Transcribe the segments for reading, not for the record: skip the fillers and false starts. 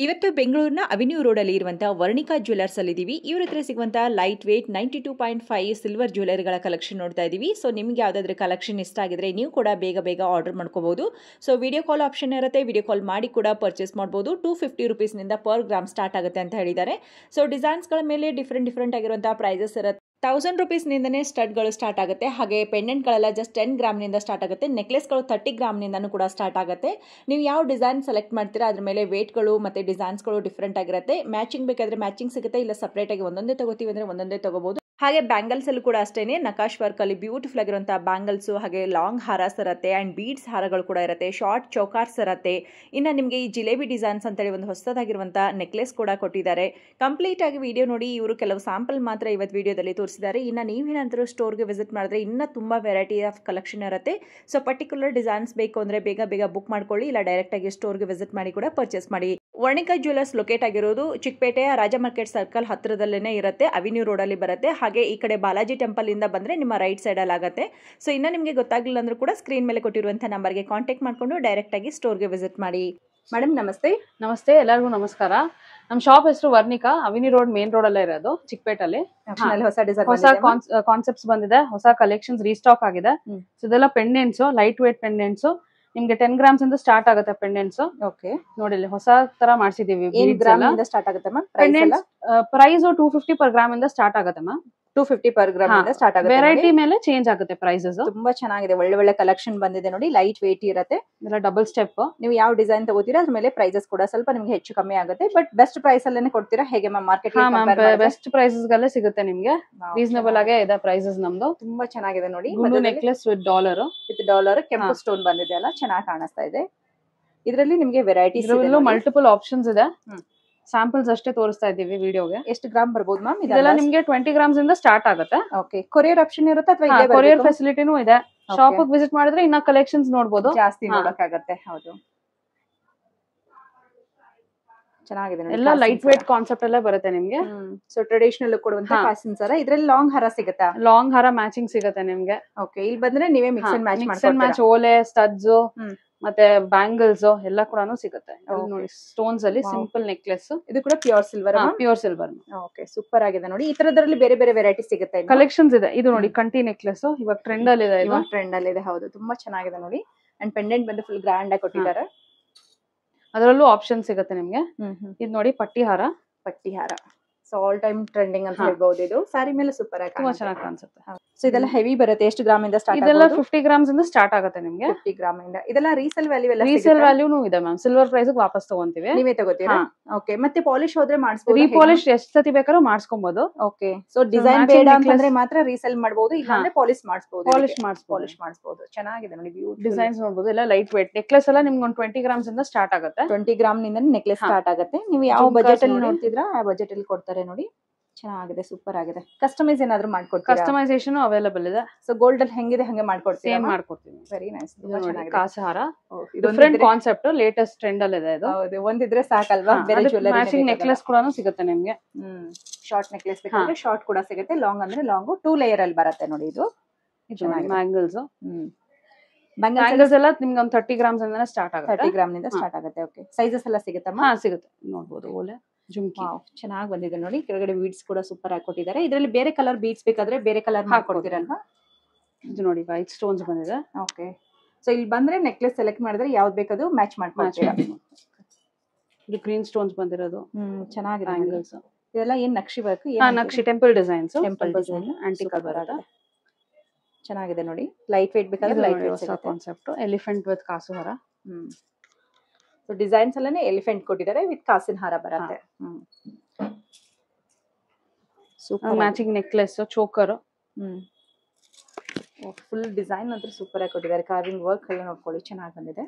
ಇವತ್ತು ಬೆಂಗಳೂರಿನ ಅವೆನ್ಯೂ ರೋಡಲ್ಲಿ ಇರುವಂತಹ ವರ್ಣಿಕಾ ಜ್ಯುವೆಲರ್ಸ್ ಅಲ್ಲಿ ಇದೀವಿ. ಇವ್ರ ಹತ್ರ ಸಿಗುವಂತಹ ಲೈಟ್ ವೇಟ್ 92.5 ಸಿಲ್ವರ್ ಜ್ಯುವೆಲರಿಗಳ ಕಲೆಕ್ಷನ್ ನೋಡ್ತಾ ಇದೀವಿ. ಸೊ ನಿಮ್ಗೆ ಯಾವ್ದಾದ್ರು ಕಲೆಕ್ಷನ್ ಇಷ್ಟ ಆಗಿದ್ರೆ ನೀವು ಕೂಡ ಬೇಗ ಆರ್ಡರ್ ಮಾಡ್ಕೋಬಹುದು. ಸೊ ವಿಡಿಯೋ ಕಾಲ್ ಆಪ್ಷನ್ ಇರುತ್ತೆ, ವಿಡಿಯೋ ಕಾಲ್ ಮಾಡಿ ಕೂಡ ಪರ್ಚೇಸ್ ಮಾಡಬಹುದು. 250 ರುಪೀಸ್ನಿಂದ ಪರ್ ಗ್ರಾಮ್ ಸ್ಟಾರ್ಟ್ ಆಗುತ್ತೆ ಅಂತ ಹೇಳಿದ್ದಾರೆ. ಸೊ ಡಿಸೈನ್ಸ್ಗಳ ಮೇಲೆ ಡಿಫ್ರೆಂಟ್ ಆಗಿರುವಂತಹ ಪ್ರೈಸಸ್ ಇರುತ್ತೆ. 1000 ರುಪೀಸ್ನಿಂದನೇ ಸ್ಟಡ್ಗಳು ಸ್ಟಾರ್ಟ್ ಆಗುತ್ತೆ. ಹಾಗೆ ಪೆಂಡೆಂಟ್ಗಳೆಲ್ಲ ಜಸ್ಟ್ 10 ಗ್ರಾಮ್ನಿಂದ ಸ್ಟಾರ್ಟ್ ಆಗುತ್ತೆ. ನೆಕ್ಲೆಸ್ಗಳು 30 ಗ್ರಾಮ್ನಿಂದನೂ ಕೂಡ ಸ್ಟಾರ್ಟ್ ಆಗುತ್ತೆ. ನೀವು ಯಾವ ಡಿಸೈನ್ ಸೆಲೆಕ್ಟ್ ಮಾಡ್ತೀರಾ ಅದ್ರ ಮೇಲೆ ವೇಟ್ಗಳು ಮತ್ತು ಡಿಸೈನ್ಸ್ಗಳು ಡಿಫ್ರೆಂಟ್ ಆಗಿರುತ್ತೆ. ಮ್ಯಾಚಿಂಗ್ ಬೇಕಾದರೆ ಮ್ಯಾಚಿಂಗ್ ಸಿಗುತ್ತೆ, ಇಲ್ಲ ಸಪ್ರೇಟಾಗಿ ಒಂದೊಂದೇ ತಗೋತೀವಿ ಅಂದರೆ ಒಂದೊಂದೇ ತಗೋಬಹುದು. ಹಾಗೆ ಬ್ಯಾಂಗಲ್ಸ್ ಅಲ್ಲೂ ಕೂಡ ಅಷ್ಟೇನೆ ನಕಾಶ್ ವರ್ಕ್ ಅಲ್ಲಿ ಬ್ಯೂಟಿಫುಲ್ ಆಗಿರುವಂತಹ ಬ್ಯಾಂಗಲ್ಸ್, ಹಾಗೆ ಲಾಂಗ್ ಹಾರಾಸ್ ಇರುತ್ತೆ ಅಂಡ್ ಬೀಡ್ಸ್ ಹಾರಗಳು ಕೂಡ ಇರುತ್ತೆ, ಶಾರ್ಟ್ ಚೌಕಾರ್ಸ್ ಇರುತ್ತೆ. ಇನ್ನು ನಿಮಗೆ ಈ ಜಿಲೇಬಿ ಡಿಸೈನ್ಸ್ ಅಂತೇಳಿ ಒಂದು ಹೊಸದಾಗಿರುವಂತಹ ನೆಕ್ಲೆಸ್ ಕೂಡ ಕೊಟ್ಟಿದ್ದಾರೆ. ಕಂಪ್ಲೀಟ್ ಆಗಿ ವಿಡಿಯೋ ನೋಡಿ. ಇವರು ಕೆಲವು ಸ್ಯಾಂಪಲ್ ಮಾತ್ರ ಇವತ್ತು ವಿಡಿಯೋದಲ್ಲಿ ತೋರಿಸಿದ್ದಾರೆ. ಇನ್ನು ನೀವೇನಾದರೂ ಸ್ಟೋರ್ಗೆ ವಿಸಿಟ್ ಮಾಡಿದ್ರೆ ಇನ್ನೂ ತುಂಬಾ ವೆರೈಟಿ ಆಫ್ ಕಲೆಕ್ಷನ್ ಇರುತ್ತೆ. ಸೊ ಪರ್ಟಿಕ್ಯುಲರ್ ಡಿಸೈನ್ಸ್ ಬೇಕು ಅಂದರೆ ಬೇಗ ಬುಕ್ ಮಾಡ್ಕೊಳ್ಳಿ, ಇಲ್ಲ ಡೈರೆಕ್ಟ್ ಆಗಿ ಸ್ಟೋರ್ಗೆ ವಿಸಿಟ್ ಮಾಡಿ ಕೂಡ ಪರ್ಚೇಸ್ ಮಾಡಿ. ವರ್ಣಿಕಾ ಜ್ಯುವೆಲರ್ಸ್ ಲೊಕೇಟ್ ಆಗಿರೋದು ಚಿಕ್ಕಪೇಟೆಯ ರಾಜ ಮಾರ್ಕೆಟ್ ಸರ್ಕಲ್ ಹತ್ತಿರದಲ್ಲೇ ಇರುತ್ತೆ, ಅವೆನ್ಯೂ ರೋಡಲ್ಲಿ ಬರುತ್ತೆ. ಹಾಗೆ ಈ ಕಡೆ ಬಾಲಾಜಿ ಟೆಂಪಲ್ ಇಂದ ಬಂದ್ರೆ ನಿಮ್ಮ ರೈಟ್ ಸೈಡ್ ಅಲ್ಲಿ ಆಗುತ್ತೆ. ಸೊ ಇನ್ನ ನಿಮಗೆ ಗೊತ್ತಾಗ್ಲಿಲ್ಲ ಅಂದ್ರೂ ಕೂಡ ಸ್ಕ್ರೀನ್ ಮೇಲೆ ಕೊಟ್ಟಿರುವಂತಹ ನಂಬರ್ಗೆ ಕಾಂಟ್ಯಾಕ್ಟ್ ಮಾಡ್ಕೊಂಡು ಡೈರೆಕ್ಟ್ ಆಗಿ ಸ್ಟೋರ್ಗೆ ವಿಸಿಟ್ ಮಾಡಿ. ಮೇಡಮ್ ನಮಸ್ತೆ. ನಮಸ್ತೆ, ಎಲ್ಲರಿಗೂ ನಮಸ್ಕಾರ. ನಮ್ಮ ಶಾಪ್ ಹೆಸರು Varnika, avenue road main road ಅಲ್ಲೇ ಇರೋದು, ಚಿಕ್ಕಪೇಟಲ್ಲಿ. ಹೊಸ ಕಾನ್ಸೆಪ್ಟ್ಸ್ ಬಂದಿದೆ, ಹೊಸ ಕಲೆಕ್ಷನ್ಸ್ ರೀಸ್ಟಾಕ್ ಆಗಿದೆ. ಇದೆಲ್ಲ ಪೆಂಡೆಂಟ್ಸ್, ಲೈಟ್ ವೇಟ್ ಪೆಂಡೆಂಟ್ಸ್. ನಿಮ್ಗೆ 10 ಗ್ರಾಮ್ಸ್ ಇಂದ ಸ್ಟಾರ್ಟ್ ಆಗುತ್ತೆ ಪೆಂಡೆಂಟ್ಸ್. ಓಕೆ, ನೋಡಿ ಹೊಸ ತರ ಮಾಡ್ಸಿದೀವಿ. ಸ್ಟಾರ್ಟ್ ಆಗುತ್ತೆ ಮ್ಯಾಮ್ ಪ್ರೈಸ್ 250 ಪರ್ ಗ್ರಾಮ್ ಇಂದ ಸ್ಟಾರ್ಟ್ ಆಗುತ್ತೆ ಮ್ಯಾಮ್. 250 ಪರ್ ಗ್ರಾಮ್ ಇಂದ ಸ್ಟಾರ್ಟ್ ಆಗುತ್ತೆ. ವೆರೈಟಿ ಮೇಲೆ ಚೇಂಜ್ ಆಗುತ್ತೆ ಪ್ರೈಸಸ್. ತುಂಬಾ ಚೆನ್ನಾಗಿದೆ, ಒಳ್ಳೆ ಕಲೆಕ್ಷನ್ ಬಂದಿದೆ ನೋಡಿ. ಲೈಟ್ ವೇಟ್ ಇರುತ್ತೆ, ಇದೆಲ್ಲ ಡಬಲ್ ಸ್ಟೆಪ್. ನೀವು ಯಾವ ಡಿಸೈನ್ ತಗೋತೀರಾ ಅದ್ರ ಮೇಲೆ ಪ್ರೈಸಸ್ ಕೂಡ ಸ್ವಲ್ಪ ನಿಮ್ಗೆ ಹೆಚ್ಚು ಕಮ್ಮಿ ಆಗುತ್ತೆ. ಬಟ್ ಬೆಸ್ಟ್ ಪ್ರೈಸ್ ಅಲ್ಲೇನೆ ಕೊಡ್ತೀರಾ ಹೇಗೆ ಮ್ಯಾಮ್? ಮಾರ್ಕೆಟ್ ಬೆಸ್ಟ್ ಪ್ರೈಸಸ್ ಗಲ್ಲೇ ಸಿಗುತ್ತೆ ನಿಮ್ಗೆ. ರೀಸನಬಲ್ ಆಗೇ ಇದೆ ಪ್ರೈಸಸ್ ನಮ್ದು. ತುಂಬಾ ಚೆನ್ನಾಗಿದೆ ನೋಡಿ. ನೆಕ್ಲೆಸ್ ವಿತ್ ಡಾಲರ್ ಕೆಂಪು ಸ್ಟೋನ್ ಬಂದಿದೆ ಅಲ್ಲ, ಚೆನ್ನಾಗಿ ಕಾಣಿಸ್ತಾ ಇದೆ. ಇದರಲ್ಲಿ ನಿಮ್ಗೆ ವೆರೈಟೀಸ್ ಮಲ್ಟಿಪಲ್ ಆಪ್ಷನ್ಸ್ ಇದೆ. ಸ್ಯಾಂಪಲ್ಸ್ ಅಷ್ಟೇ ತೋರಿಸ್ತಾ ಇದ್ದೀವಿ ವಿಡಿಯೋಗೆ. ಎಷ್ಟು ಗ್ರಾಮ್ ಬರ್ಬೋದು ಮ್ಯಾಮ್? ಇದೆಲ್ಲ ನಿಮ್ಗೆ 20 ಗ್ರಾಮ್ಸ್ ಇಂದ ಸ್ಟಾರ್ಟ್ ಆಗುತ್ತೆ. ಓಕೆ, ಕೊರಿಯರ್ ಆಪ್ಷನ್ ಇರುತ್ತೆ ಅಥವಾ ಕೊರಿಯರ್ ಫೆಸಿಲಿಟಿನೂ ಇದೆ. ಶಾಪ್ ವಿಸಿಟ್ ಮಾಡಿದ್ರೆ ಇನ್ನ ಕಲೆಕ್ಷನ್ಸ್ ನೋಡಬಹುದು, ಜಾಸ್ತಿ ನೋಡಕ್ಕಾಗತ್ತೆ. ಹೌದು, ಚೆನ್ನಾಗಿದೆ. ಎಲ್ಲ ಲೈಟ್ ವೇಟ್ ಕಾನ್ಸೆಪ್ಟ್ ಅಲ್ಲೇ ಬರುತ್ತೆ ನಿಮ್ಗೆ. ಸೊ ಟ್ರೆಡಿಷನಲ್ ಕೊಡುವಂತ ಕಾಸಿನ ಸರ. ಇದ್ರಲ್ಲಿ ಲಾಂಗ್ ಹಾರ ಸಿಗುತ್ತಾ? ಲಾಂಗ್ ಹಾರ ಮ್ಯಾಚಿಂಗ್ ಸಿಗುತ್ತೆ ನಿಮ್ಗೆ. ಓಕೆ, ಇಲ್ಲಿ ಬಂದ್ರೆ ನೀವೇ ಮಿಕ್ಸ್ ಅಂಡ್ ಮ್ಯಾಚ್ ಓಲೆ, ಸ್ಟಡ್ಸ್ ಮತ್ತೆ ಬ್ಯಾಂಗಲ್ಸ್ ಎಲ್ಲ ಕೂಡ ಸಿಗುತ್ತೆ. ನೋಡಿ ಸ್ಟೋನ್ಸ್ ಅಲ್ಲಿ ಸಿಂಪಲ್ ನೆಕ್ಲೆಸ್. ಇದು ಕೂಡ ಪ್ಯೂರ್ ಸಿಲ್ವರ್. ಓಕೆ, ಸೂಪರ್ ಆಗಿದೆ ನೋಡಿ. ಈ ತರದ್ರಲ್ಲಿ ಬೇರೆ ವೆರೈಟಿ ಸಿಗುತ್ತೆ, ಕಲೆಕ್ಷನ್ಸ್ ಇದೆ. ಇದು ನೋಡಿ ಕಂಟಿ ನೆಕ್ಲೆಸ್, ಇವಾಗ ಟ್ರೆಂಡ್ ಅಲ್ಲಿ ಇದೆ. ಹೌದು, ತುಂಬಾ ಚೆನ್ನಾಗಿದೆ ನೋಡಿ. ಅಂಡ್ ಪೆಂಡೆಂಟ್ ಬಂದು ಫುಲ್ ಗ್ರ್ಯಾಂಡ್ ಆಗಿ ಕೊಟ್ಟಿದ್ದಾರೆ. ಅದರಲ್ಲೂ ಆಪ್ಷನ್ ಸಿಗುತ್ತೆ ನಿಮ್ಗೆ. ಇದು ನೋಡಿ ಪಟ್ಟಿ ಹಾರ. ಸೊ ಆಲ್ ಟೈಮ್ ಟ್ರೆಂಡಿಂಗ್ ಅಂತ ಹೇಳ್ಬಹುದು. ಇದು ಸಾರಿ ಮೇಲೆ ಸೂಪರ್ ಆಗಿ ತುಂಬಾ ಚೆನ್ನಾಗಿ ಕಾಣಿಸುತ್ತೆ. ಸೊ ಇದೆಲ್ಲ ಹೆವಿ ಬರುತ್ತೆ. ಎಷ್ಟು ಗ್ರಾಮ್ ಇಂದ ಸ್ಟಾರ್ಟ್? ಇದೆಲ್ಲ 50 ಗ್ರಾಮ್ಸ್ ಇಂದ ಸ್ಟಾರ್ಟ್ ಆಗುತ್ತೆ ನಿಮ್ಗೆ. 50 ಗ್ರಾಮ್ ಇಂದ. ಇದೆಲ್ಲ ರೀಸೇಲ್ ವ್ಯಾಲ್ಯೂ ಇದೆ ಮ್ಯಾಮ್. ಸಿಲ್ವರ್ ಪ್ರೈಸ್ ವಾಪಸ್ ತಗೊಂತೀವಿ. ನೀವೇ ತಗೋತೀರಾ? ಓಕೆ, ಮತ್ತೆ ಪಾಲಿಶ್ ಹೋದ್ರೆ ಮಾಡಿಸಬಹುದು. ರೀಪಾಲಿಶ್ ಎಷ್ಟು ಸತಿ ಬೇಕಾದ್ರೂ ಮಾಡಿಸ್ಕೊಬಹುದು. ಓಕೆ, ಸೊ ಡಿಸೈನ್ ಬೇಡ ಅಂತಂದ್ರೆ ಮಾತ್ರ ರೀಸೇಲ್ ಮಾಡಬಹುದು, ಇಲ್ಲಾಂದ್ರೆ ಪಾಲಿಶ್ ಮಾಡಿಸಬಹುದು. ಚೆನ್ನಾಗಿದೆ ನೋಡಿ, ಡಿಸೈನ್ಸ್ ನೋಡಬಹುದು. ಎಲ್ಲ ಲೈಟ್ ವೇಟ್ ನೆಕ್ಲೆಸ್ ಎಲ್ಲ ನಿಮ್ಗೆ ಒಂದು 20 ಗ್ರಾಮ್ಸ್ ಇಂದ ಸ್ಟಾರ್ಟ್ ಆಗುತ್ತೆ. 20 ಗ್ರಾಮ್ ನಿಂದ ನೆಕ್ಲೆಸ್ ಸ್ಟಾರ್ಟ್ ಆಗುತ್ತೆ. ನೀವು ಯಾವ ಬಜೆಟ್ ಅಲ್ಲಿ ನೋಡ್ತಿದ್ರಾ ಆ ಬಜೆಟ್ ಅಲ್ಲಿ ಕೊಡ್ತಾರೆ ನೋಡಿ. ಚೆನ್ನಾಗಿದೆ, ಸೂಪರ್ ಆಗಿದೆ. ಕಸ್ಟಮೈಸ್ ಏನಾದ್ರು ಮಾಡ್ಕೊಡ್ತೀರಾ? ಕಸ್ಟಮೈಸೇಷನ್ ಅವೈಲೇಬಲ್ ಇದೆ. ಸೊ ಗೋಲ್ಡ್ ಅಲ್ಲಿ ಹೆಂಗಿದೆ ಹಂಗೆ ಮಾಡ್ಕೊಡ್ತೀರಾ? ಮಾಡ್ಕೊಡ್ತೀನಿ. Very nice. ಕಾಸಹಾರ ಡಿಫರೆಂಟ್ ಕಾನ್ಸೆಪ್ಟ್, ಲೇಟೆಸ್ಟ್ ಟ್ರೆಂಡ್ ಅಲ್ಲಿ ಇದೆ ಇದು. ಹೌದು, ಒಂದಿದ್ರೆ ಸಾಕಲ್ವಾ? ಬೇರೆ ಜ್ಯುವೆಲರಿ ಮ್ಯಾಚಿಂಗ್ ನೆಕ್ಲೆಸ್ ಕೂಡ ಸಿಗುತ್ತೆ ನಿಮ್ಗೆ. ಶಾರ್ಟ್ ನೆಕ್ಲೆಸ್ ಬೇಕಾದ್ರೆ ಶಾರ್ಟ್ ಕೂಡ ಸಿಗುತ್ತೆ, ಲಾಂಗ್ ಅಂದ್ರೆ ಲಾಂಗ್. 2 ಲೇಯರ್ ಅಲ್ಲಿ ಬರುತ್ತೆ ನೋಡಿ. ಇದು ಬ್ಯಾಂಗಲ್ಸ್ ಎಲ್ಲ ನಿಮ್ಗೆ ಒಂದು 30 ಗ್ರಾಮ್ಸ್ ಇಂದ ಸ್ಟಾರ್ಟ್ ಆಗುತ್ತೆ. 30 ಗ್ರಾಮ್ ನಿಂದ ಸ್ಟಾರ್ಟ್ ಆಗುತ್ತೆ. ಓಕೆ, ಸೈಜಸ್ ಎಲ್ಲ ಸಿಗುತ್ತಾ? ಸಿಗುತ್ತೆ, ನೋಡಬಹುದು. ಓಲೆ ಜುಮ್ಕಿ ಚೆನ್ನಾಗಿ ಬಂದಿದೆ ನೋಡಿ. ಕೆಳಗಡೆ ಬೀಡ್ಸ್ ಕೂಡ ಸೂಪರ್ ಆಗಿ ಕೊಟ್ಟಿದ್ದಾರೆ. ಇದರಲ್ಲಿ ಬೇರೆ ಕಲರ್ ಬೀಡ್ಸ್ ಬೇಕಾದ್ರೆ ಬೇರೆ ಕಲರ್ ಮಾಡ್ಕೊಡ್ತೀರಲ್ವಾ? ಇದು ನೋಡಿ ವೈಟ್ ಸ್ಟೋನ್ಸ್ ಬಂದಿದೆ. ಓಕೆ, ಸೊ ಇಲ್ಲಿ ಬಂದ್ರೆ ನೆಕ್ಲೆಸ್ ಸೆಲೆಕ್ಟ್ ಮಾಡಿದ್ರೆ ಯಾವ್ದು ಬೇಕದು ಮ್ಯಾಚ್ ಮಾಡ್ಕೊಡ್ತೀರಾ? ಇದು ಗ್ರೀನ್ ಸ್ಟೋನ್ಸ್ ಬಂದಿರೋದು. ಚೆನ್ನಾಗಿದೆ. ಬ್ಯಾಂಗಲ್ಸ್ ಇದೆಲ್ಲ ಏನ್ ನಕ್ಷಿ ವರ್ಕ್? ನಕ್ಷಿ ಟೆಂಪಲ್ ಡಿಸೈನ್ಸ್. ಆಂಟಿಕ್ ಬರುತ್ತೆ. ಚೆನ್ನಾಗಿದೆ ನೋಡಿ. ಲೈಟ್ ವೇಟ್ ಬೇಕಾದ್ರೆ ಲೈಟ್ ವೇಟ್ ಸಿಗುತ್ತೆ. ಕಾನ್ಸೆಪ್ಟ್ ಎಲಿಫೆಂಟ್ ವಿತ್ ಕಾಸುಹಾರ. ಸೊ ಡಿಸೈನ್ಸ್ ಅಲ್ಲೇ ಎಲಿಫೆಂಟ್ ಕೊಟ್ಟಿದ್ದಾರೆ, ವಿತ್ ಕಾಸಿನ ಹಾರ ಬರುತ್ತೆ. Super matching necklace, choker. Full design ಅಂತೂ ಸೂಪರ್ ಆಗಿ ಕೊಟ್ಟಿದ್ದಾರೆ. ಕಾರ್ವಿಂಗ್ ವರ್ಕ್ ಎಲ್ಲ ನೋಡ್ಕೊಳ್ಳಿ, ಚೆನ್ನಾಗಿ ಬಂದಿದೆ.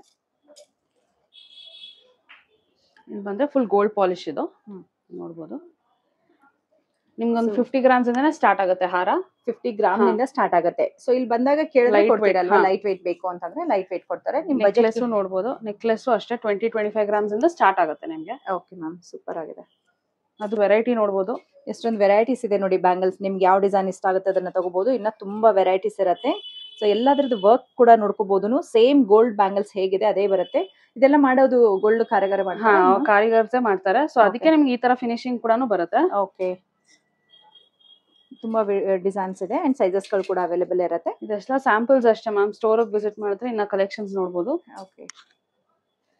ಇಲ್ಲಿ ಬಂದ್ರೆ ಫುಲ್ ಗೋಲ್ಡ್ ಪಾಲಿಶ್ ಇದು ನೋಡಬಹುದು. ನಿಮ್ಗೊಂದು 50 ಗ್ರಾಮ್ಸ್ ಇಂದ ಸ್ಟಾರ್ಟ್ ಆಗುತ್ತೆ ಹಾರ. 50 ಗ್ರಾಮ್ ನಿಂದ ಸ್ಟಾರ್ಟ್ ಆಗುತ್ತೆ. ಸೊ ಇಲ್ಲಿ ಬಂದಾಗ ಕೇಳಿದ್ರೆ ಕೊಡ್ತೀರಲ್ವಾ, ಲೈಟ್ ವೇಟ್ ಬೇಕು ಅಂತಂದ್ರೆ ಲೈಟ್ ವೇಟ್ ಕೊಡ್ತಾರೆ. ನಿಮ್ ನೆಕ್ಲೆಸ್ ನೋಡಬಹುದು. ನೆಕ್ಲೆಸ್ ಅಷ್ಟೇ 20-25 ಗ್ರಾಮ್ಸ್ ಇಂದ ಸ್ಟಾರ್ಟ್ ಆಗುತ್ತೆ ನಿಮ್ಗೆ. ಓಕೆ ಮ್ಯಾಮ್, ಸೂಪರ್ ಆಗಿದೆ. ಅದು ವೆರೈಟಿ ನೋಡಬಹುದು. ಎಷ್ಟೊಂದು ವೆರೈಟೀಸ್ ಇದೆ ನೋಡಿ. ಬ್ಯಾಂಗಲ್ಸ್ ನಿಮ್ಗೆ ಯಾವ ಡಿಸೈನ್ ಇಷ್ಟ ಆಗುತ್ತೆ ಅದನ್ನ ತಗೋಬಹುದು. ಇನ್ನ ತುಂಬಾ ವೆರೈಟೀಸ್ ಇರುತ್ತೆ. ಸೊ ಎಲ್ಲದ್ರದ್ದು ವರ್ಕ್ ಕೂಡ ನೋಡ್ಕೋಬಹುದು. ಸೇಮ್ ಗೋಲ್ಡ್ ಬ್ಯಾಂಗಲ್ಸ್ ಹೇಗಿದೆ ಅದೇ ಬರುತ್ತೆ. ಇದೆಲ್ಲ ಮಾಡೋದು ಗೋಲ್ಡ್ ಕಾರಿಗಾರ ಮಾಡ್ತಾರೆ. ಕಾರಿಗಾರಸೇ ಮಾಡ್ತಾರೆ. ಸೊ ಅದಕ್ಕೆ ನಿಮ್ಗೆ ಈ ತರ ಫಿನಿಶಿಂಗ್ ಕೂಡ ಬರುತ್ತೆ. ಓಕೆ, ತುಂಬಾ ಡಿಸೈನ್ಸ್ ಇದೆ ಅಂಡ್ ಸೈಜಸ್ ಗಳು ಕೂಡ ಅವೈಲೇಬಲ್ ಇರುತ್ತೆ. ಇದೆಲ್ಲ ಸ್ಯಾಂಪಲ್ಸ್ ಅಷ್ಟೇ ಮ್ಯಾಮ್. ಸ್ಟೋರ್ ವಿಸಿಟ್ ಮಾಡಿದ್ರೆ ಇನ್ನ ಕಲೆಕ್ಷನ್ಸ್ ನೋಡಬಹುದು. ಓಕೆ,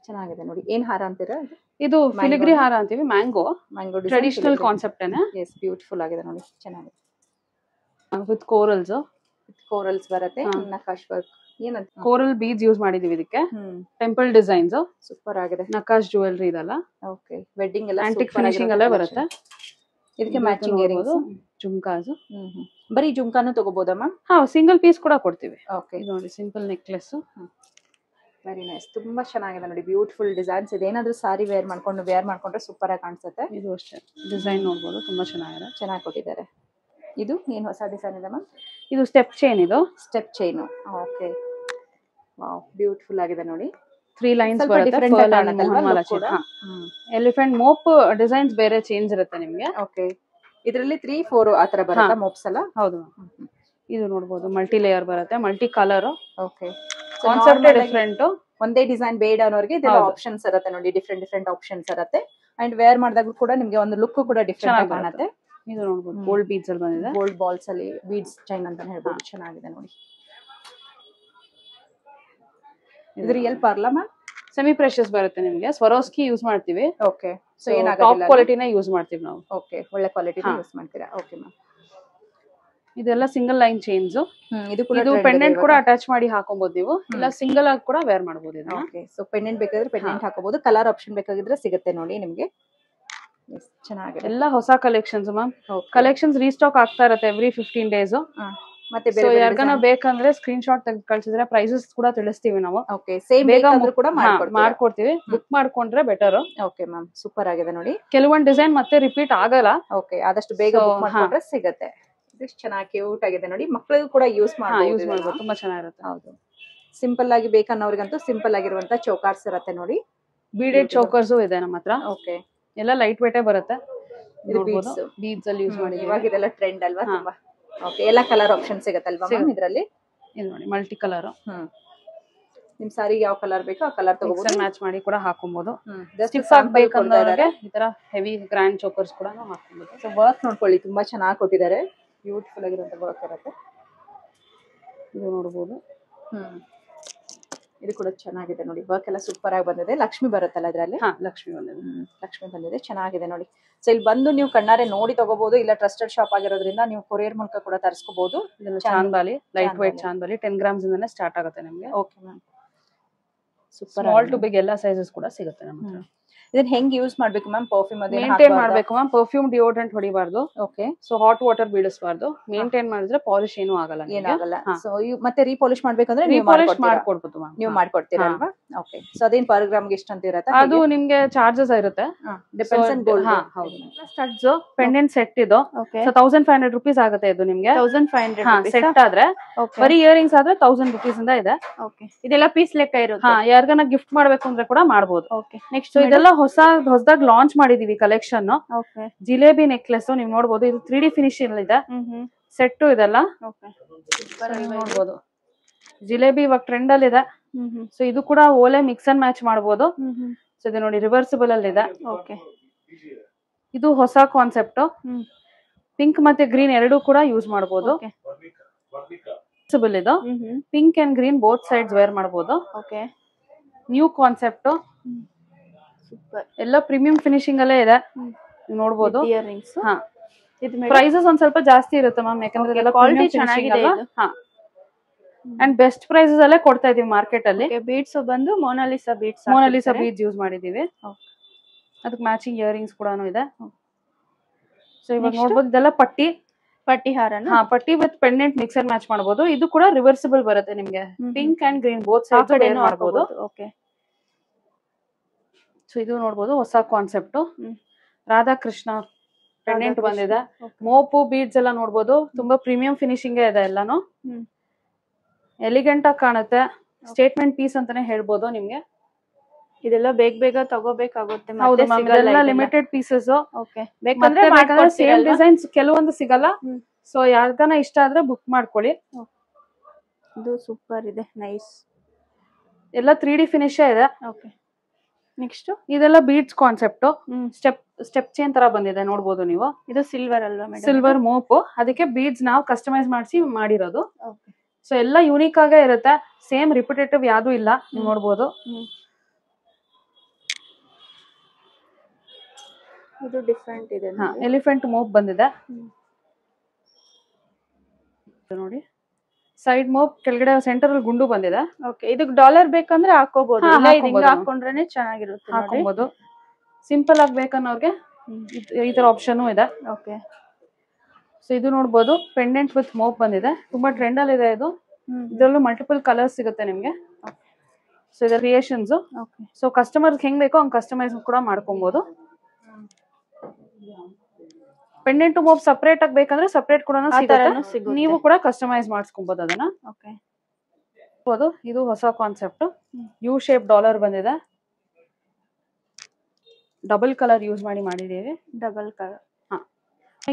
ಚೆನ್ನಾಗಿದೆ ನೋಡಿ. ಏನ್ ಹಾರ ಅಂತೀರಾ? ಇದು ಫಿಲಿಗ್ರಿ ಹಾರ ಅಂತೀವಿ. ಮ್ಯಾಂಗೋ ಟ್ರೆಡಿಷನಲ್ ಕಾನ್ಸೆಪ್ಟ್ ಏನೇ. ಎಸ್, ಬ್ಯೂಟಿಫುಲ್ ಆಗಿದೆ ನೋಡಿ, ಚೆನ್ನಾಗಿದೆ. ವಿತ್ ಕೋರಲ್ಸ್ ಬರುತ್ತೆ. ನಕಾಶ್ ವರ್ಕ್, ಏನಂತ ಕೋರಲ್ ಬೀಡ್ಸ್ ಯೂಸ್ ಮಾಡಿದೀವಿ ಇದಕ್ಕೆ. ಟೆಂಪಲ್ ಡಿಸೈನ್ಸ್ ಸೂಪರ್ ಆಗಿದೆ. ನಕಾಶ್ ಜ್ಯುವೆಲ್ರಿ ಇದೆಲ್ಲ. ಓಕೆ, ವೆಡ್ಡಿಂಗ್ ಎಲ್ಲ ಆಂಟಿಕ್ ಫಿನಿಶಿಂಗ್ ಅಲ್ಲೇ ಬರುತ್ತೆ. ಇದಕ್ಕೆ ಮ್ಯಾಚಿಂಗ್ ಇಯರಿಂಗ್ಸ್, ಜುಮ್ಕಾಸ್. ಬರೀ ಜುಮ್ಕಾನು ತಗೋಬಹುದಾ ಮ್ಯಾಮ್? ಹಾ, ಸಿಂಗಲ್ ಪೀಸ್ ಕೂಡ ಕೊಡ್ತೀವಿ. ಓಕೆ, ನೋಡಿ ಸಿಂಪಲ್ ನೆಕ್ಲೆಸ್. ವೆರಿ ನೈಸ್, ತುಂಬಾ ಚೆನ್ನಾಗಿದೆ ನೋಡಿ. ಬ್ಯೂಟಿಫುಲ್ ಡಿಸೈನ್ಸ್ ಇದೆ. ಏನಾದ್ರೂ ಸಾರಿ ವೇರ್ ಮಾಡ್ಕೊಂಡ್ರೆ ಸೂಪರ್ ಆಗಿ ಕಾಣಿಸುತ್ತೆ. ಇದು ಅಷ್ಟೇ ಡಿಸೈನ್ ನೋಡಬಹುದು, ತುಂಬಾ ಚೆನ್ನಾಗಿದೆ. ಚೆನ್ನಾಗಿ ಕೊಟ್ಟಿದ್ದಾರೆ. ಇದು ಏನು ಹೊಸ ಡಿಸೈನ್ ಇದೆ ಮ್ಯಾಮ್? ಇದು ಸ್ಟೆಪ್ ಚೈನ್. ಇದು step chain. Okay, wow, beautiful ಆಗಿದೆ ನೋಡಿ. 3 ಲೈನ್ಸ್ ಬರುತ್ತೆ. ಎಲಿಫೆಂಟ್ ಮೋಪ್ ಡಿಸೈನ್ಸ್ ಬೇರೆ ಚೇಂಜ್ ಇರುತ್ತೆ ನಿಮ್ಗೆ. ಓಕೆ, ಇದರಲ್ಲಿ 3, 4 ಆತರ ಬರುತ್ತೆ ಮೋಪ್ಸ್ ಎಲ್ಲ. ಹೌದು. ಇದು ನೋಡಬಹುದು, ಮಲ್ಟಿ ಲೇಯರ್ ಬರುತ್ತೆ, multi colour. Okay, concept different. ಒಂದೇ ಡಿಸೈನ್ ಬೇಡ ಅನ್ನೋರಿಗೆ ಇದೆಲ್ಲ ಆಪ್ಷನ್ಸ್ ಇರುತ್ತೆ ನೋಡಿ. ಡಿಫರೆಂಟ್ ಆಪ್ಷನ್ಸ್ ಇರುತ್ತೆ. ಅಂಡ್ ವೇರ್ ಮಾಡಿದಾಗ ಕೂಡ ನಿಮ್ಗೆ ಒಂದು ಲುಕ್ ಕೂಡ ಡಿಫರೆಂಟ್ ಆಗಿ ಕಾಣುತ್ತೆ. ಇದು ನೋಡಬಹುದು, ಗೋಲ್ಡ್ ಬೀಡ್ಸ್ ಅಲ್ಲಿ ಬಂದಿದೆ. ಗೋಲ್ಡ್ ಬಾಲ್ಸ್ ಅಲ್ಲಿ ಬೀಡ್ಸ್ ಚೈನ್ ಅಂತ ಹೇಳ್ಬೋದು. ಚೆನ್ನಾಗಿದೆ ನೋಡಿ. ಇದು real pearl ma'am? Semi precious ಬರುತ್ತೆ ನಿಮ್ಗೆ. ಸ್ವರೋಸ್ಕಿ ಯೂಸ್ ಮಾಡ್ತೀವಿ. ಓಕೆ, ಸೊ ಟಾಪ್ ಕ್ವಾಲಿಟಿನ ಯೂಸ್ ಮಾಡ್ತೀವಿ ನಾವು. ಓಕೆ, ಒಳ್ಳೆ ಕ್ವಾಲಿಟಿನ ಯೂಸ್ ಮಾಡ್ತೀರಾ. ಓಕೆ ಮ್ಯಾಮ್, ಇದೆಲ್ಲ ಸಿಂಗಲ್ ಲೈನ್ ಚೈನ್ಸ್. ಇದು ಪೆಂಡೆಂಟ್ ಕೂಡ ಅಟ್ಯಾಚ್ ಮಾಡಿ ಹಾಕೋಬಹುದು ನೀವು, ಇಲ್ಲ ಸಿಂಗಲ್ ಆಗಿ ಕೂಡ ವೇರ್ ಮಾಡಬಹುದು ಇದನ್ನ. ಓಕೆ, ಸೊ ಪೆಂಡೆಂಟ್ ಬೇಕಾದ್ರೆ ಪೆಂಡೆಂಟ್ ಹಾಕೋಬಹುದು. ಕಲರ್ ಆಪ್ಷನ್ ಬೇಕಾಗಿದ್ರೆ ಸಿಗುತ್ತೆ ನೋಡಿ ನಿಮ್ಗೆ. ಚೆನ್ನಾಗಿದೆ. ಎಲ್ಲ ಹೊಸ ಕಲೆಕ್ಷನ್ಸ್ ಮ್ಯಾಮ್. ಕಲೆಕ್ಷನ್ಸ್ ರೀಸ್ಟಾಕ್ ಆಗ್ತಾ ಇರುತ್ತೆ ಎವ್ರಿ 15 ಡೇಸ್. ಮತ್ತೆ ಯಾರ್ಗನ ಬೇಕಂದ್ರೆ ಸ್ಕ್ರೀನ್ ಶಾಟ್ ತೆಗೆದು ಕಳ್ಸಿದ್ರೆ ಪ್ರೈಸಸ್ ಕೂಡ ತಿಳಿಸ್ತೀವಿ ನಾವು. ಓಕೆ, ಸೇಮ್ ಬೇಗ ಕೂಡ ಮಾಡ್ಕೊಡ್ತೀವಿ. ಬುಕ್ ಮಾಡ್ಕೊಂಡ್ರೆ ಬೆಟರ್. ಓಕೆ ಮ್ಯಾಮ್, ಸೂಪರ್ ಆಗಿದೆ ನೋಡಿ. ಕೆಲವೊಂದು ಡಿಸೈನ್ ಮತ್ತೆ ರಿಪೀಟ್ ಆಗಲ್ಲ. ಓಕೆ, ಆದಷ್ಟು ಬೇಗ ಬುಕ್ ಮಾಡ್ಕೊಂಡ್ರೆ ಸಿಗುತ್ತೆ. ಇದು ಚೆನ್ನಾಗಿ ಕ್ಯೂಟ್ ಆಗಿದೆ ನೋಡಿ. ಮಕ್ಕಳಿಗೂ ಕೂಡ ಯೂಸ್ ಮಾಡಬಹುದು. ತುಂಬಾ ಚೆನ್ನಾಗಿರುತ್ತೆ. ಹೌದು, ಸಿಂಪಲ್ ಆಗಿ ಬೇಕನ್ನೋರಿಗಂತೂ ಸಿಂಪಲ್ ಆಗಿರುವಂತ ಚೌಕಾರ್ಸ್ ಇರುತ್ತೆ ನೋಡಿ. ಬೀಡೆಡ್ ಚೌಕರ್ಸ್ ಇದೆ ನಮ್ಮ ಹತ್ರ. ಓಕೆ, ಎಲ್ಲ ಲೈಟ್ ವೇಟೇ ಬರುತ್ತೆ. ಬೀಡ್ಸ್ ಅಲ್ಲಿ ಯೂಸ್ ಮಾಡಿ. ಇವಾಗ ಇದೆಲ್ಲ ಟ್ರೆಂಡ್ ಅಲ್ವಾ ತುಂಬಾ. ಓಕೆ, ಎಲ್ಲ ಕಲರ್ ಆಪ್ಷನ್ ಸಿಗುತ್ತಲ್ವಾ ಮ್ಯಾಮ್ ಇದರಲ್ಲಿ? ಇದು ನೋಡಿ, ಮಲ್ಟಿ ಕಲರ್. ನಿಮ್ ಸಾರಿ ಯಾವ ಕಲರ್ ಬೇಕೋ ಆ ಕಲರ್ ತಗೋಬಹುದು. ಮ್ಯಾಚ್ ಮಾಡಿ ಕೂಡ ಹಾಕೋಬಹುದು. ಸ್ಟಿಫ್ ಆಗಬೇಕಂದ್ರೆ ಈ ತರ ಹೆವಿ ಗ್ರ್ಯಾಂಡ್ ಚೋಕರ್ಸ್ ಕೂಡ ಹಾಕೋಬಹುದು. ಸೊ ವರ್ಕ್ ನೋಡ್ಕೊಳ್ಳಿ, ತುಂಬಾ ಚೆನ್ನಾಗಿ ಕೊಟ್ಟಿದ್ದಾರೆ. ಬ್ಯೂಟಿಫುಲ್ ಆಗಿರುವಂತ ವರ್ಕ್ ಇರುತ್ತೆ. ಇದು ನೋಡಬಹುದು. ಇದು ಕೂಡ ಚೆನ್ನಾಗಿದೆ ನೋಡಿ. ವರ್ಕ್ ಎಲ್ಲ ಸೂಪರ್ ಆಗಿ ಬಂದಿದೆ. ಲಕ್ಷ್ಮಿ ಬರುತ್ತಲ್ಲ ಇದರಲ್ಲಿ? ಲಕ್ಷ್ಮಿ ಬಂದಿದೆ. ಲಕ್ಷ್ಮಿ ಬಂದಿದೆ, ಚೆನ್ನಾಗಿದೆ ನೋಡಿ. ಸೊ ಇಲ್ಲಿ ಬಂದು ನೀವು ಕಣ್ಣಾರೆ ನೋಡಿ ತಗೋಬಹುದು. ಇಲ್ಲ ಟ್ರಸ್ಟೆಡ್ ಶಾಪ್ ಆಗಿರೋದ್ರಿಂದ ನೀವು ಕೊರಿಯರ್ ಮೂಲಕ ಕೂಡ ತರಿಸ್ಕೋಬಹುದು. Chandbali, light weight chandbali 10 grams ಇಂದಾನೆ ಸ್ಟಾರ್ಟ್ ಆಗುತ್ತೆ ನಿಮಗೆ. Okay ma'am, super. Small to big ಎಲ್ಲ ಸೈಜಸ್ ಕೂಡ ಸಿಗುತ್ತೆ ನಮ್ಮ ಹತ್ರ. ಇದನ್ನ ಹೆಂಗ್ ಯೂಸ್ ಮಾಡ್ಬೇಕು ಮ್ಯಾಮ್? ಪರ್ಫ್ಯೂಮ್ ಅದೇ ಮೇಂಟೈನ್ ಮಾಡ್ಬೇಕು ಮ್ಯಾಮ್. ಪರ್ಫ್ಯೂಮ್ ಡಿಯೋಡ್ರೆಂಟ್ ಹೊಡಿಬಾರ್ದು. ಓಕೆ, ಸೊ ಹಾಟ್ ವಾಟರ್ ಬೀಳಿಸಬಾರ್ದು. ಮೇಂಟೈನ್ ಮಾಡಿದ್ರೆ ಪಾಲಿಶ್ ಏನೂ ಆಗಲ್ಲ. ಏನಾಗಲ್ಲ. ಸೊ ಮತ್ತೆ ರೀಪಾಲಿಶ್ ಮಾಡ್ಬೇಕಂದ್ರೆ ನೀವು ಮಾಡ್ಕೊಡ್ಬೋದು ಮ್ಯಾಮ್. ನೀವು ಮಾಡ್ಕೊಡ್ತೀರಾ ಅಲ್ವಾ? ಓಕೆ, ಸೊ ಅದೇನ್ ಪರ್ ಗ್ರಾಮ್ ಗೆ ಎಷ್ಟು ಅಂತ ಇರುತ್ತೆ? ಅದು ನಿಮ್ಗೆ ಚಾರ್ಜಸ್ ಇರುತ್ತೆ. Depends on gold. ಹೌದು. ಸ್ಟಡ್ಸ್ ಪೆಂಡೆಂಟ್ ಸೆಟ್ ಇದು. ಸೊ 1500 ರೂಪೀಸ್ ಆಗುತ್ತೆ ಇದು ನಿಮ್ಗೆ. 1500 ಸೆಟ್ ಆದ್ರೆ. ಬರೀ ಇಯರಿಂಗ್ಸ್ ಆದ್ರೆ 1000 ರೂಪೀಸ್ ಇಂದ ಇದೆ. ಓಕೆ, ಇದೆಲ್ಲ ಪೀಸ್ ಲೆಕ್ಕ ಇರುತ್ತೆ. ಯಾರಿಗಾನ ಗಿಫ್ಟ್ ಮಾಡ್ಬೇಕು ಅಂದ್ರೆ ಕೂಡ ಮಾಡಬಹುದು. ಓಕೆ, ನೆಕ್ಸ್ಟ್ ಇದೆಲ್ಲ ಹೊಸದಾಗಿ ಲಾಂಚ್ ಮಾಡಿದೀವಿ ಕಲೆಕ್ಷನ್. ಜಿಲೇಬಿ ನೆಕ್ಲೆಸ್ ನೀವು ನೋಡಬಹುದು. ಇದು 3D ಫಿನಿಶಿಂಗ್ ಇದೆ. ಸೆಟ್ ಇದೆಲ್ಲ ನೋಡಬಹುದು. ಜಿಲೇಬಿ ಇವಾಗ ಟ್ರೆಂಡ್ ಅಲ್ಲಿ ಇದೆ. ಸೊ ಇದು ಕೂಡ ಓಲೆ ಮಿಕ್ಸ್ ಅಂಡ್ ಮ್ಯಾಚ್ ಮಾಡಬಹುದು. ಸೊ ಇದು ನೋಡಿ ರಿವರ್ಸಿಬಲ್ ಅಲ್ಲಿ ಇದೆ. ಇದು ಹೊಸ ಕಾನ್ಸೆಪ್ಟ್. ಪಿಂಕ್ ಮತ್ತೆ ಗ್ರೀನ್ ಎರಡೂ ಕೂಡ ಯೂಸ್ ಮಾಡಬಹುದು. ಇದು pink and green both sides wear ಮಾಡಬಹುದು. New concept. ಎಲ್ಲ ಪ್ರೀಮಿಯಂ ಫಿನಿಶಿಂಗ್ ಅಲ್ಲೇ ಇದೆ. ನೋಡಬಹುದು. ಪ್ರೈಸಸ್ ಒಂದ್ ಸ್ವಲ್ಪ ಜಾಸ್ತಿ ಇರುತ್ತೆ ಮ್ಯಾಮ್, ಯಾಕಂದ್ರೆ ಕ್ವಾಲಿಟಿ ಚೆನ್ನಾಗಿದೆ. ಅಂಡ್ ಬೆಸ್ಟ್ ಪ್ರೈಸಸ್ ಅಲ್ಲೇ ಕೊಡ್ತಾ ಇದೀವಿ ಮಾರ್ಕೆಟ್ ಅಲ್ಲಿ. ಬೀಡ್ಸ್ ಬಂದು ಮೊನಾಲಿಸಾ ಬೀಡ್ಸ್ ಯೂಸ್ ಮಾಡಿದೀವಿ. ಅದಕ್ಕೆ ಮ್ಯಾಚಿಂಗ್ ಇಯರಿಂಗ್ಸ್ ಕೂಡ ಇದೆ. ಸೊ ಇವಾಗ ನೋಡಬಹುದು ಇದೆಲ್ಲ ಪಟ್ಟಿ ಹಾರನ. ಪಟ್ಟಿ with pendant mix and match ಮಾಡಬಹುದು. ಇದು ಕೂಡ ರಿವರ್ಸಿಬಲ್ ಬರುತ್ತೆ ನಿಮ್ಗೆ. Pink and green both sides wear ಮಾಡಬಹುದು. ಓಕೆ, ಸೊ ಇದು ನೋಡಬಹುದು ಹೊಸ ಕಾನ್ಸೆಪ್ಟ್. ರಾಧಾಕೃಷ್ಣ ಪೆಂಡೆಂಟ್ ಬಂದಿದೆ. ಮೋಪು ಬೀಡ್ಸ್ ಎಲ್ಲ ನೋಡಬಹುದು. ತುಂಬಾ ಪ್ರೀಮಿಯಂ ಫಿನಿಶಿಂಗ್ ಇದೆ. ಎಲ್ಲಾನು ಎಲಿಗೆಂಟ್ ಆಗಿ ಕಾಣುತ್ತೆ. ಸ್ಟೇಟ್ಮೆಂಟ್ ಪೀಸ್ ಅಂತಾನೆ ಹೇಳ್ಬೋದು ನಿಮ್ಗೆ. ಇದೆಲ್ಲ ಬೇಗ ತಗೋಬೇಕಾಗುತ್ತೆ. Limited pieces. ಬೇಕಂದ್ರೆ ಸೇಮ್ ಡಿಸೈನ್ಸ್ ಕೆಲವೊಂದು ಸಿಗಲ್ಲ. ಸೊ ಯಾರ್ಗಾನ ಇಷ್ಟ ಆದ್ರೆ ಬುಕ್ ಮಾಡ್ಕೊಳ್ಳಿ. ಇದು ಸೂಪರ್ ಇದೆ, ನೈಸ್. ಎಲ್ಲ 3D ಫಿನಿಶ್ ಇದೆ. ಓಕೆ, ನೆಕ್ಸ್ಟ್ ಇದೆಲ್ಲ ಬೀಡ್ಸ್ ಕಾನ್ಸೆಪ್ಟ್. ಸ್ಟೆಪ್ ಚೇನ್ ತರ ಬಂದಿದೆ, ನೋಡ್ಬೋದು ನೀವು. ಇದು ಸಿಲ್ವರ್ ಅಲ್ವಾ ಮೇಡಮ್? ಸಿಲ್ವರ್ ಮೋಪ್, ಅದಕ್ಕೆ ಬೀಡ್ಸ್ ನಾವು ಕಸ್ಟಮೈಸ್ ಮಾಡಿಸಿ ಮಾಡಿರೋದು. ಓಕೆ, ಸೊ ಎಲ್ಲ ಯೂನಿಕ್ ಆಗೇ ಇರುತ್ತೆ, ಸೇಮ್ ರಿಪಿಟೇಟಿವ್ ಯಾವ್ದು ಇಲ್ಲ, ನೀವು ನೋಡ್ಬೋದು. ಇದು ಡಿಫ್ರೆಂಟ್ ಇದೆ. ಎಲಿಫೆಂಟ್ ಮೋಪ್ ಬಂದಿದೆ ನೋಡಿ. ಸೈಡ್ ಮೋಪ್, ಕೆಳಗಡೆ ಸೆಂಟರ್ ಅಲ್ಲಿ ಗುಂಡು ಬಂದಿದೆ. ಓಕೆ, ಇದಕ್ಕೆ ಡಾಲರ್ ಬೇಕಂದ್ರೆ ಹಾಕೋಬಹುದು, ಹಾ, ಇಲ್ಲ ಇದು ಹಿಂಗ ಹಾಕ್ಕೊಬೋದು. ಹಾಕೊಂಡ್ರೇನೆ ಚೆನ್ನಾಗಿರುತ್ತೆ ನೋಡಿ. ಹಾಕೊಬಹುದು. ಸಿಂಪಲ್ ಆಗಿ ಬೇಕನ್ನೋರ್ಗೆ ಈ ತರ ಆಪ್ಷನ್ ಇದೆ. ಓಕೆ, ಸೊ ಇದು ನೋಡ್ಬೋದು, ಪೆಂಡೆಂಟ್ ವಿತ್ ಮೋಪ್ ಬಂದಿದೆ, ತುಂಬಾ ಟ್ರೆಂಡ್ ಅಲ್ಲಿ ಇದೆ ಇದು. ಇದರಲ್ಲೂ ಮಲ್ಟಿಪಲ್ ಕಲರ್ಸ್ ಸಿಗುತ್ತೆ ನಿಮ್ಗೆ. ಸೊ ಇದರ ಕ್ರಿಯೇಷನ್ಸ್. ಓಕೆ, ಸೊ ಕಸ್ಟಮರ್ಸ್ ಹೆಂಗ್ ಬೇಕೋ ಹಂಗ್ ಕಸ್ಟಮೈಸ್ ಕೂಡ ಮಾಡ್ಕೊಬಹುದು. ಪೆಂಡೆಂಟ್ ಮೋಪ್ ಸಪರೇಟ್ ಆಗಿ ಬೇಕಂದ್ರೆ ಸಪರೇಟ್ ಕೂಡ ಸಿಗುತ್ತೆ, ನೀವು ಕೂಡ ಕಸ್ಟಮೈಸ್ ಮಾಡಿಸ್ಕೊಬಹುದು ಅದನ್ನ. ಓಕೆ, ಇದು ಹೊಸ ಕಾನ್ಸೆಪ್ಟ್. ಯು ಶೇಪ್ ಡಾಲರ್ ಬಂದಿದೆ, ಡಬಲ್ ಕಲರ್ ಯೂಸ್ ಮಾಡಿದೀವಿ. ಡಬಲ್ ಕಲರ್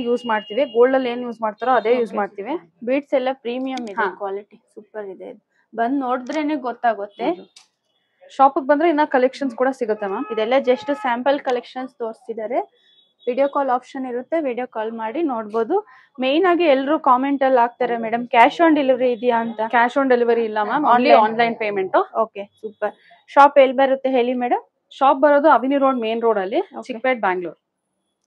ಯೂಸ್ ಮಾಡ್ತೀವಿ, ಗೋಲ್ಡ್ ಅಲ್ಲಿ ಏನ್ ಯೂಸ್ ಮಾಡ್ತಾರೋ ಅದೇ ಯೂಸ್ ಮಾಡ್ತೀವಿ. ಬೀಡ್ಸ್ ಎಲ್ಲ ಪ್ರೀಮಿಯಂ ಇದೆ, ಕ್ವಾಲಿಟಿ ಸೂಪರ್ ಇದೆ. ಬಂದ್ ನೋಡಿದ್ರೇನೆ ಗೊತ್ತಾಗುತ್ತೆ. ಶಾಪ್ ಬಂದ್ರೆ ಇನ್ನ ಕಲೆಕ್ಷನ್ಸ್ ಕೂಡ ಸಿಗುತ್ತೆ ಮ್ಯಾಮ್. ಇದೆಲ್ಲ ಜಸ್ಟ್ ಸ್ಯಾಂಪಲ್ ಕಲೆಕ್ಷನ್ಸ್ ತೋರಿಸ್ತಿದ್ದಾರೆ. ವಿಡಿಯೋ ಕಾಲ್ ಆಪ್ಷನ್ ಇರುತ್ತೆ, ವಿಡಿಯೋ ಕಾಲ್ ಮಾಡಿ ನೋಡ್ಬೋದು. ಮೇನ್ ಆಗಿ ಎಲ್ಲರೂ ಕಾಮೆಂಟ್ ಅಲ್ಲಿ ಹಾಕ್ತಾರೆ ಮೇಡಮ್ ಕ್ಯಾಶ್ ಆನ್ ಡೆಲಿವರಿ ಇದೆಯಾ ಅಂತ. ಕ್ಯಾಶ್ ಆನ್ ಡೆಲಿವರಿ ಇಲ್ಲ ma'am, only online payment. Okay, super. Shop ಎಲ್ಲಿ ಬರುತ್ತೆ ಹೇಳಿ ಮೇಡಮ್? ಶಾಪ್ ಬರೋದು ಅವಿನಿ ರೋಡ್, ಮೇನ್ ರೋಡ್ ಅಲ್ಲಿ, ಚಿಕ್ಕಪೇಟ್, ಬ್ಯಾಂಗ್ಳೂರ್.